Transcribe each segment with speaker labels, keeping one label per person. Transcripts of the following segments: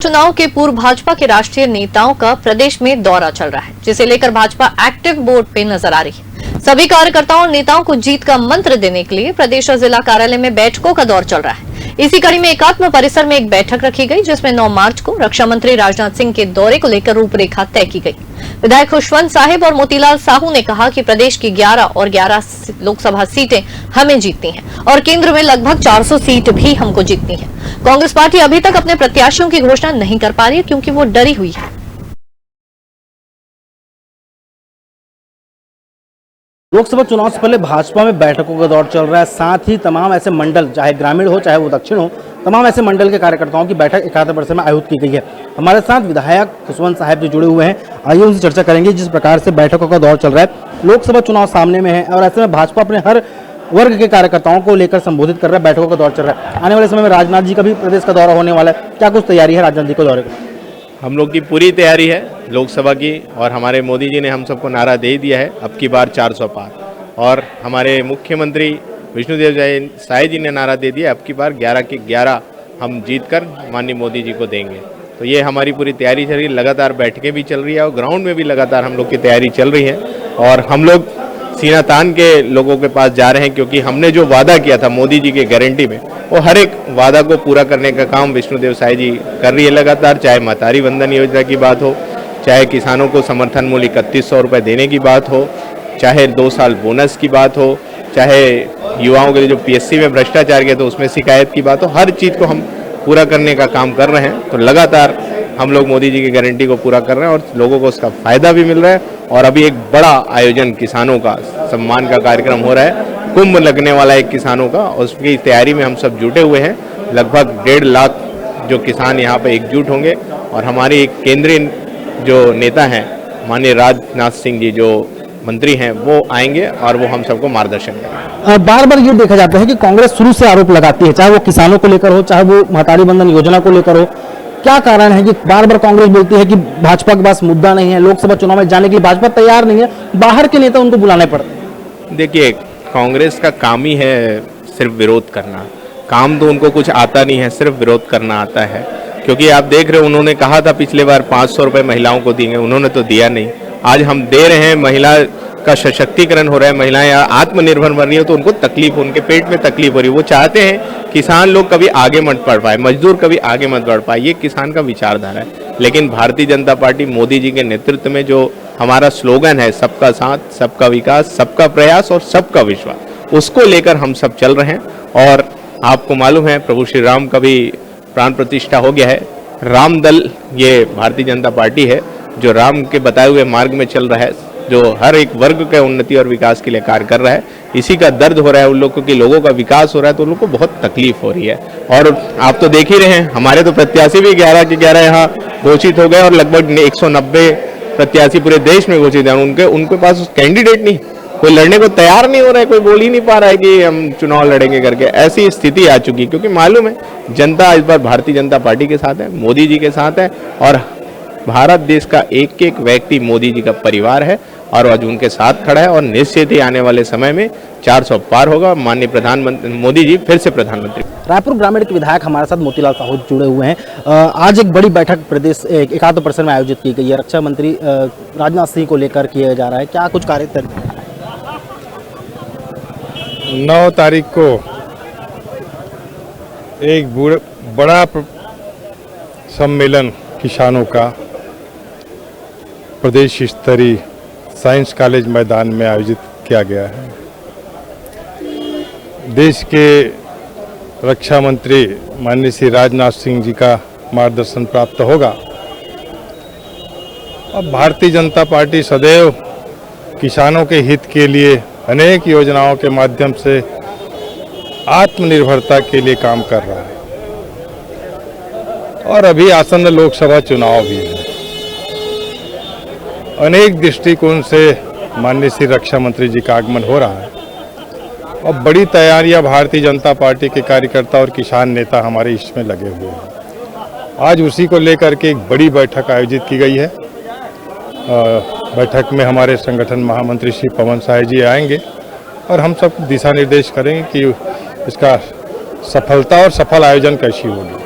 Speaker 1: चुनाव के पूर्व भाजपा के राष्ट्रीय नेताओं का प्रदेश में दौरा चल रहा है, जिसे लेकर भाजपा एक्टिव मोड पे नजर आ रही है। सभी कार्यकर्ताओं और नेताओं को जीत का मंत्र देने के लिए प्रदेश और जिला कार्यालय में बैठकों का दौर चल रहा है। इसी कड़ी में एकात्म परिसर में एक बैठक रखी गई, जिसमें 9 मार्च को रक्षा मंत्री राजनाथ सिंह के दौरे को लेकर रूपरेखा तय की गई। विधायक खुशवंत साहिब और मोतीलाल साहू ने कहा कि प्रदेश की 11 और 11 लोकसभा सीटें हमें जीतनी हैं और केंद्र में लगभग 400 सीट भी हमको जीतनी है। कांग्रेस पार्टी अभी तक अपने प्रत्याशियों की घोषणा नहीं कर पा रही है, क्योंकि वो डरी हुई है।
Speaker 2: लोकसभा चुनाव से पहले भाजपा में बैठकों का दौर चल रहा है। साथ ही तमाम ऐसे मंडल, चाहे ग्रामीण हो चाहे वो दक्षिण हो, तमाम ऐसे मंडल के कार्यकर्ताओं की बैठक एकात्म परिसर में आयोजित की गई है। हमारे साथ विधायक खुशवंत साहिब जी जुड़े हुए हैं, आइए उनसे चर्चा करेंगे। जिस प्रकार से बैठकों का दौर चल रहा है, लोकसभा चुनाव सामने में है और ऐसे में भाजपा अपने हर वर्ग के कार्यकर्ताओं को लेकर संबोधित कर रहा है, बैठकों का दौर चल रहा है। आने वाले समय में राजनाथ जी का भी प्रदेश का दौरा होने वाला है, क्या कुछ तैयारी है राजनाथ जी को दौरे की?
Speaker 3: हम लोग की पूरी तैयारी है लोकसभा की, और हमारे मोदी जी ने हम सबको नारा दे दिया है, अब की बार 400 पार। और हमारे मुख्यमंत्री विष्णुदेव साय जी ने नारा दे दिया, अब की बार 11 के 11 हम जीतकर माननीय मोदी जी को देंगे। तो ये हमारी पूरी तैयारी चल रही है, लगातार बैठकें भी चल रही है और ग्राउंड में भी लगातार हम लोग की तैयारी चल रही है। और हम लोग सीना तान के लोगों के पास जा रहे हैं, क्योंकि हमने जो वादा किया था मोदी जी के गारंटी में, वो हर एक वादा को पूरा करने का काम विष्णुदेव साय जी कर रही है लगातार। चाहे महतारी वंदन योजना की बात हो, चाहे किसानों को समर्थन मूल्य 3100 रुपये देने की बात हो, चाहे 2 साल बोनस की बात हो, चाहे युवाओं के लिए जो PSC में भ्रष्टाचार किया तो उसमें शिकायत की बात हो, हर चीज़ को हम पूरा करने का काम कर रहे हैं। तो लगातार हम लोग मोदी जी की गारंटी को पूरा कर रहे हैं और लोगों को उसका फायदा भी मिल रहा है। और अभी एक बड़ा आयोजन किसानों का सम्मान का कार्यक्रम हो रहा है, कुंभ लगने वाला है किसानों का, और उसकी तैयारी में हम सब जुटे हुए हैं। लगभग 1.5 लाख जो किसान यहाँ पर एकजुट होंगे और हमारे एक केंद्रीय जो नेता हैं माननीय राजनाथ सिंह जी जो मंत्री हैं, वो आएंगे और वो हम सबको मार्गदर्शन करेंगे।
Speaker 2: बार बार ये देखा जाता है कि कांग्रेस शुरू से आरोप लगाती है, चाहे वो किसानों को लेकर हो, चाहे वो महतारी वंदन योजना को लेकर हो। क्या कारण है कि बार बार कांग्रेस बोलती है कि भाजपा के पास मुद्दा नहीं है, लोकसभा चुनाव में जाने के लिए भाजपा तैयार नहीं है, बाहर के नेता उनको बुलाने पड़ते हैं?
Speaker 3: देखिए, कांग्रेस का काम ही है सिर्फ विरोध करना। काम तो उनको कुछ आता नहीं है, सिर्फ विरोध करना आता है। क्योंकि आप देख रहे हो, उन्होंने कहा था पिछले बार 500 रुपये महिलाओं को देंगे, उन्होंने तो दिया नहीं। आज हम दे रहे हैं, महिला का सशक्तिकरण हो रहा है, महिलाएं आत्मनिर्भर बन रही है, तो उनको तकलीफ, उनके पेट में तकलीफ हो रही है। वो चाहते हैं किसान लोग कभी आगे मत बढ़ पाए, मजदूर कभी आगे मत बढ़ पाए, ये किसान का विचारधारा है। लेकिन भारतीय जनता पार्टी मोदी जी के नेतृत्व में जो हमारा स्लोगन है, सबका साथ, सबका विकास, सबका प्रयास और सबका विश्वास, उसको लेकर हम सब चल रहे हैं। और आपको मालूम है, प्रभु श्री राम का भी प्राण प्रतिष्ठा हो गया है। राम दल ये भारतीय जनता पार्टी है, जो राम के बताए हुए मार्ग में चल रहा है, जो हर एक वर्ग के उन्नति और विकास के लिए कार्य कर रहा है। इसी का दर्द हो रहा है उन लोगों की, लोगों का विकास हो रहा है तो उन लोगों को बहुत तकलीफ हो रही है। और आप तो देख ही रहे हैं, हमारे तो प्रत्याशी भी 11 के 11 यहाँ घोषित हो गए और लगभग 190 प्रत्याशी पूरे देश में घोषित हैं। उनके पास कैंडिडेट नहीं, कोई लड़ने को तैयार नहीं हो रहा है, कोई बोल ही नहीं पा रहा है कि हम चुनाव लड़ेंगे करके। ऐसी स्थिति आ चुकी है, क्योंकि मालूम है जनता इस बार भारतीय जनता पार्टी के साथ है, मोदी जी के साथ है, और भारत देश का एक एक व्यक्ति मोदी जी का परिवार है और आज उनके साथ खड़ा है। और निश्चित ही आने वाले समय में 400 पार होगा, माननीय प्रधानमंत्री मोदी जी फिर से प्रधानमंत्री।
Speaker 2: रायपुर ग्रामीण के विधायक हमारे साथ मोतीलाल साहू जुड़े हुए हैं। आज एक बड़ी बैठक प्रदेश एकात्म परिसर में आयोजित की गई है, रक्षा मंत्री राजनाथ सिंह को लेकर किया जा रहा है, क्या कुछ कार्य?
Speaker 4: 9 तारीख को एक बड़ा सम्मेलन किसानों का प्रदेश स्तरीय साइंस कॉलेज मैदान में आयोजित किया गया है। देश के रक्षा मंत्री माननीय श्री राजनाथ सिंह जी का मार्गदर्शन प्राप्त होगा। अब भारतीय जनता पार्टी सदैव किसानों के हित के लिए अनेक योजनाओं के माध्यम से आत्मनिर्भरता के लिए काम कर रहा है। और अभी आसन्न लोकसभा चुनाव भी है। अनेक दृष्टिकोण से माननीय श्री रक्षा मंत्री जी का आगमन हो रहा है और बड़ी तैयारियां भारतीय जनता पार्टी के कार्यकर्ता और किसान नेता हमारे इसमें लगे हुए हैं। आज उसी को लेकर के एक बड़ी बैठक आयोजित की गई है। बैठक में हमारे संगठन महामंत्री श्री पवन साय जी आएंगे और हम सब दिशा निर्देश करेंगे कि इसका सफलता और सफल आयोजन कैसी होगी।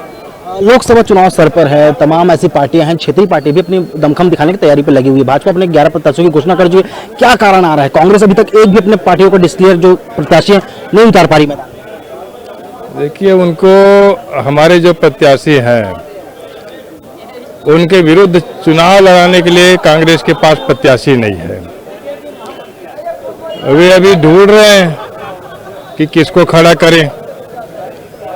Speaker 2: लोकसभा चुनाव सर पर है, तमाम ऐसी पार्टियां हैं, क्षेत्रीय पार्टी भी अपनी दमखम दिखाने की तैयारी पर लगी हुई है। भाजपा अपने 11 प्रत्याशियों की घोषणा कर चुकी है, क्या कारण आ रहा है? कांग्रेस अभी तक एक भी अपने पार्टियों को डिक्लेयर जो प्रत्याशी हैं नहीं उतार पा रही मैदान।
Speaker 4: देखिए, उनको हमारे जो प्रत्याशी हैं उनके विरुद्ध चुनाव लड़ाने के लिए कांग्रेस के पास प्रत्याशी नहीं है। वे अभी ढूंढ रहे हैं कि किसको खड़ा करें।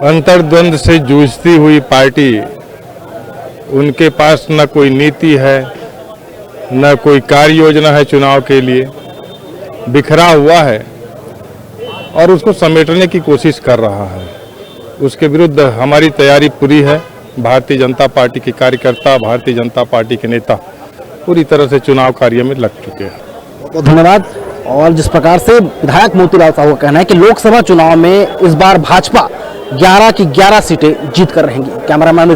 Speaker 4: अंतर्द्वंद से जूझती हुई पार्टी, उनके पास न कोई नीति है, न कोई कार्य योजना है चुनाव के लिए, बिखरा हुआ है और उसको समेटने की कोशिश कर रहा है। उसके विरुद्ध हमारी तैयारी पूरी है। भारतीय जनता पार्टी के कार्यकर्ता, भारतीय जनता पार्टी के नेता पूरी तरह से चुनाव कार्य में लग चुके हैं।
Speaker 2: बहुत धन्यवाद। और जिस प्रकार से विधायक मोतीलाल साहू का कहना है कि लोकसभा चुनाव में इस बार भाजपा 11 की 11 सीटें जीत कर रहेंगी। कैमरामैन